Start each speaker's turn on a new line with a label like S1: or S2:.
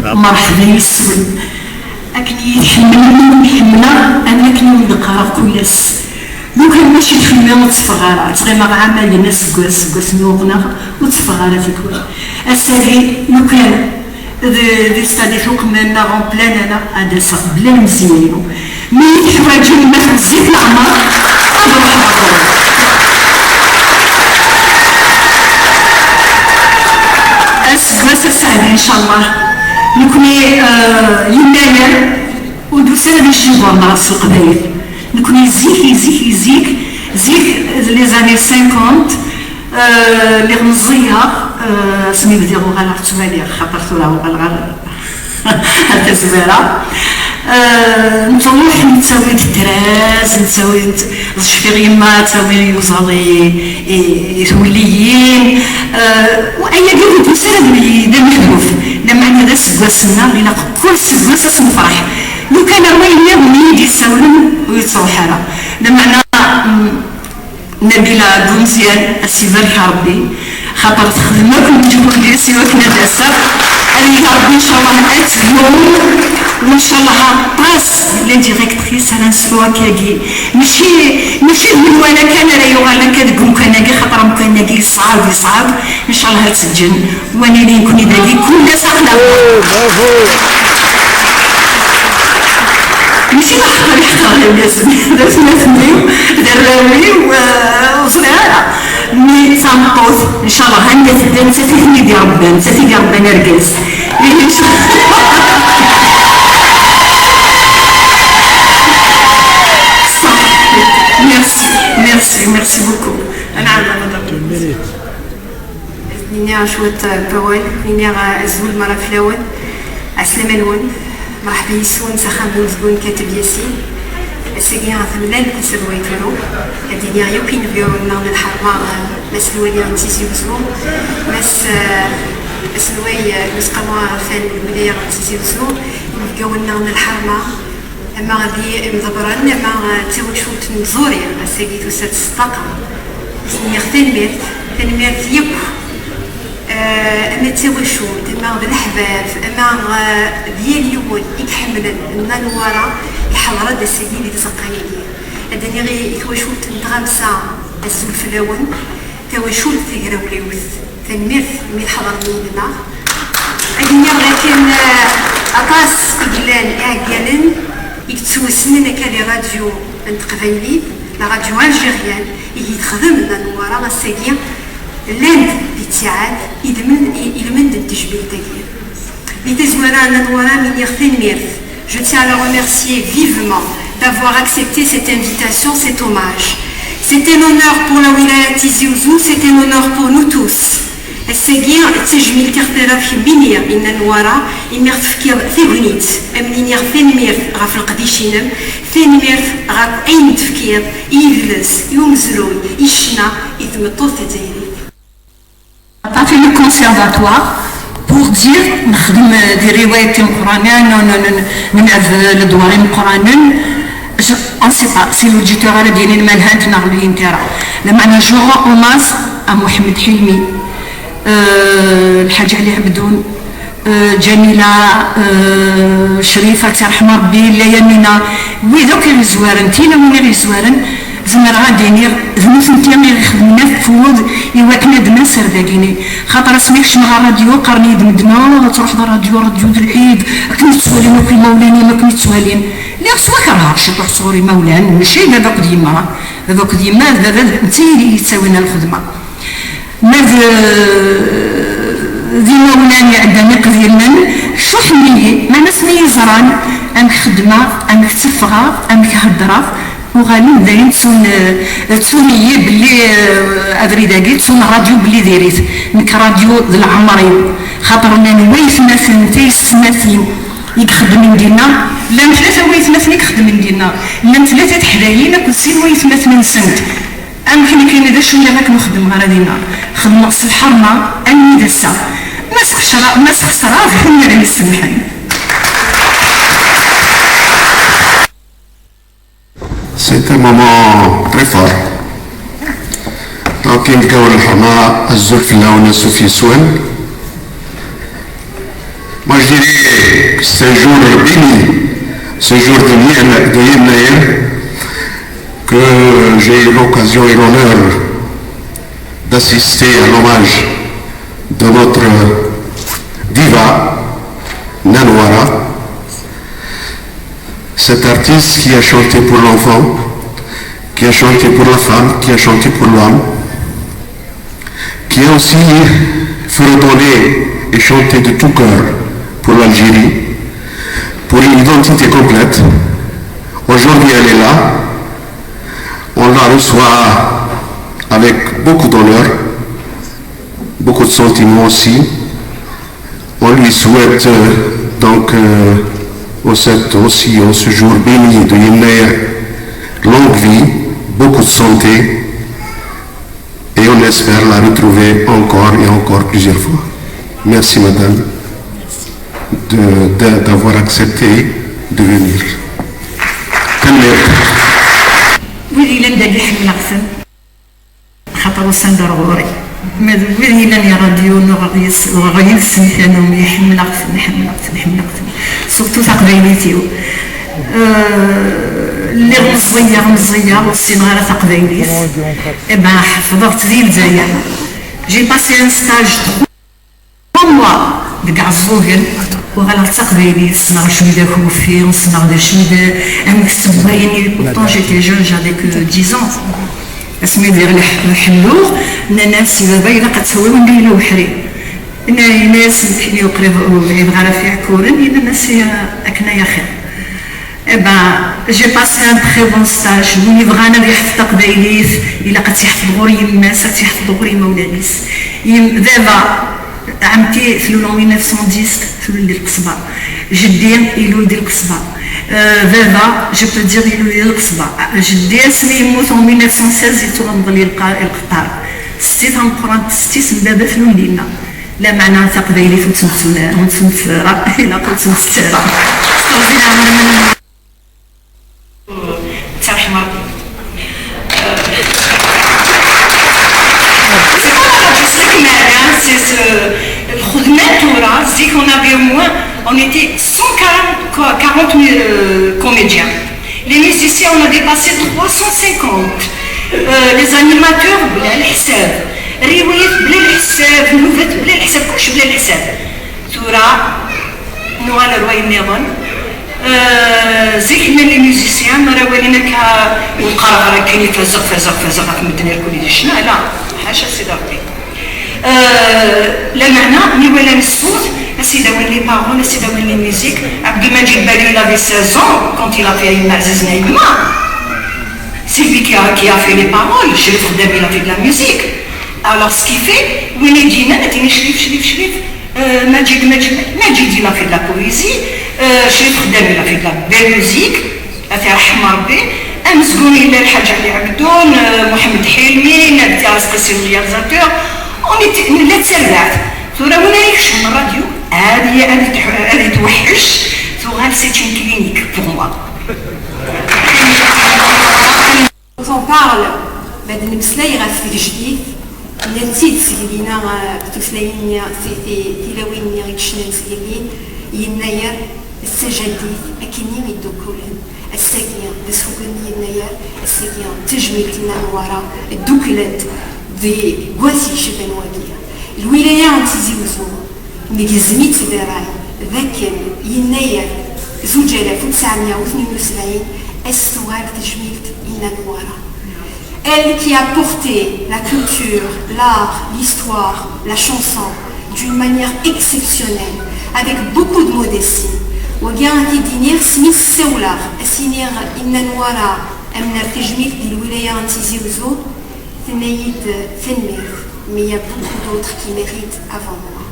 S1: مرحبا يسون أكني يحملنا أنا كني نقرا كويس لو كان ماشي الفيلم متفغارة تغي ما عمل الناس كواس نوغنا وتفغارة تكوي السالي لو كان دي ستادي فوق منا غون بلان أنا هذا صح بلا مزيانو مي يحواجو الماء زيت العمر السكواس السعيدة إن شاء الله نكوني يناير ودوسنا باش نجيبو مع القبايل نكوني يزيك لي زاني 50 اللي غمزيها سمي بديرو غير عرفتوها لي خاطرتو راه غير هكا زويره نروح نساوي الدراس نساوي شفي غيما تساوي يوصلي يوليين واي دير بسبب دا محذوف لما انا دا سكواسنا لينا كل سكواس اسم فرح لو كان وين يدي يساولن ويتصوحرا لما انا نبيله بومزيان السيفر ربي خاطر تخدمكم تجيبوا لي سيوك نداسه اللي ربي ان شاء الله اتفهم وان شاء الله باس لي ديريكتريس على نسلوها كاكي ماشي من وانا كان راه يوغالا كتقوم كان كي خاطر مكان كي صعاب ان شاء الله تسجن وانا اللي نكون داكي كل ساقنا ماشي يحقر الناس درت نسميو دراوي وصغيره مي سامبوز ان شاء الله هاني تبدا نساتي ديال ربنا نساتي ديال ربنا ركز ميرسي بوكو انا عارفه نيا شويه بوال نيا ازول مره فلاون عسلامه نون مرحبا يسون سخان بوزبون كاتب ياسين السيدي ثملان تسوي تلو الدنيا يمكن بيومنا من الحرمة مسلوي اليوم تيسي وزلو مسلوي مسقما فان الولاية تيسي وزلو بيومنا من الحرمة أما غادي مضبرا أما تيوشوت نزوري السيدي توسات الصداقة نيغ تنميرت يبو أما تيوشوت أما بالأحباب أما ديال يوم يتحمل النوارة يحضر هذا السيدي اللي تسقاني ليه هذا غير يتوشوت نتغامسا الزول فلاون توشوت تيغراوليوث تنميرت مي حضر لنا عندنا لكن أطاس إجلال أعجلن يتسوسنن كالي راديو انتقبايلي لا راديو الجيريان يتخدم لنا نوارا السيدي لاند بتاعات يلمن التجبيل تاعي لتزورا نوارا من يختن ميرث. Je tiens à le remercier vivement d'avoir accepté cette invitation, cet hommage. C'était l'honneur pour la wilaya Tizi Ouzou, c'était l'honneur pour nous tous. السجير تجميل كثيرة في بنية من الورا إمير تفكير ثغنيت أمنير ثين مير غف القديشينم ثين مير غف أين تفكير يجلس يمزلون يشنا يتمطو تديري. في le conservatoire pour dire نخدم دي روايات قرانية نعرف الدوارين القرانيين on sait pas si l'auditeur على ديني المنهج نغلي انترا لما أنا جورا أوماز محمد حلمي الحاج علي عبدون جميلة شريفة ترحم ربي لا يمينة وذوك اللي زوارن تينا وين اللي زوارن زمر غادي نير ذنوس نتيا مي خدمنا فوض يواكنا دنا سرداكيني خاطر سميك شنو راديو قرني دمدنا تروح راديو د العيد كنت تسولين في مولاني ما كنت تسولين اللي سواك راه شي تروح تصوري مولان ماشي هذاك ديما هذا انت اللي تساوينا الخدمه ذي مولاني عندنا قديرنا شو حميلي ما نسمي زران امك خدمه امك تفغى امك هدرة وغالي داين تسوني بلي ادري داكي تسون راديو بلي ديريت نك راديو ذو العمرين خاطر انا ويث مثلا تيسماتين يخدم دينا لا ثلاثه ويث مثلا يخدم دينا لا ثلاثه حدايين كلسين ويث مثلا سنت أمكن كاين هذا شو اللي راك نخدم غادينا خدمة نقص الحرمة أني دسا ما سخسرا فين غادي نسمحين.
S2: C'est un moment très fort. Donc نلقاو الحرمة الزول في اللون السوفي سوان Moi, je dirais que c'est un jour béni, ce jour de Yennayer, que j'ai eu l'occasion et l'honneur d'assister à l'hommage de notre diva, Nanouara, cet artiste qui a chanté pour l'enfant, qui a chanté pour la femme, qui a chanté pour l'homme, qui a aussi fredonné et chanté de tout cœur pour l'Algérie, pour une identité complète. Aujourd'hui, elle est là. On la reçoit avec beaucoup d'honneur, beaucoup de sentiments aussi. On lui souhaite donc aussi en ce jour béni de Yennayer, longue vie, beaucoup de santé, et on espère la retrouver encore et encore plusieurs fois. Merci madame d'avoir accepté de venir.
S3: وذي لن دليح من أقسم خطر سندر غوري وذي لن يراديو وغيس سنحنهم يحمل أقسم سورتو تقبيليتيو اللي غمزية والصنغارة تقبيليت إبا حفظت ذي الجزائر جي باسي ان ستاج 3 mois دقع الزوجل وغلا تقبيليت صنع شوية كوفي وصنع دي شوية أمكتب بيني pourtant j'étais jeune j'avais que 10 ans اسمي دير الحلوغ ناس باينة قد تسويو الليلة وحري ناس اللي يقرب يبغى على في عكورن إذا الناس أكنا يا خير j'ai passé un très bon stage اللي بغانا يحفظ تقبيليت إلا قد يحفظ غور يماس قد يحفظ غور يمولانيس دابا عمتي في 1910 في ديال القصبة جدي يلو ديال القصبة دابا جو بو دير يلو ديال القصبة جدي سمي يموت en 1916 يتغمض لي القطار ستي تنقرا ستي سبابة في لينا لا معنى تقبيلي ونتمت راه إلا قلت نتسارى استغفر الله ترحم ربي c'est qu'on avait au moins, on était 140 comédiens. Les musiciens, on a dépassé 350. Les animateurs, بلا الحساب. روايات بلا الحساب، نوفات بلا الحساب، كلشي بلا الحساب. ثورة نوال رواية النظام. زيكنا لي ميوزيسيان راه ولينا والقرار راه كاين فزق في المدينة الكل شنا لا حاشا سيدي ربي. Le maintenant, nous voulons c'est d'avoir les paroles, c'est d'avoir les musiques. Abdelmajid Bali, il avait 16 ans quand il a fait une Aziz Naïma. C'est lui qui a fait les paroles. Chérif Khdem, il a fait de la musique. Alors ce qu'il fait, Winnie Dina, il dit Chérif. Majid, il a fait de la poésie. Chérif Khdem, il a fait de la belle musique. Il a fait Rahma Rabbi. Amzgouni, il a Haj Ali Abdoun, Mohamed Hilmi, Nabti Asqasi, le réalisateur. On était لا تسرعت ثورة ولا يكشف من الراديو هذه توحش ثورة c'est une clinique pour moi.
S1: Quand on parle de المسلاي غاسي الجديد نتيت سيدينا تسلايين تلاوين غيتشنان سيدين يناير السجديد أكني يدوكولن الساكية دسوكن يناير الساكية تجميل تناورا الدوكلات دي قواسي شبان واقية الولاية عن تيزي وزو ملي زميت دراي ذاك يناير 1972 استوغال تجميلت إنا نوارا. Elle qui a porté la culture, l'art, l'histoire, la chanson d'une manière exceptionnelle, avec beaucoup de modestie. وقاعد يدينير سميت السولار أسينير إنا نوارا أمنا تجميلت دي الولاية عن تيزي وزو mais il y a beaucoup d'autres qui méritent avant moi.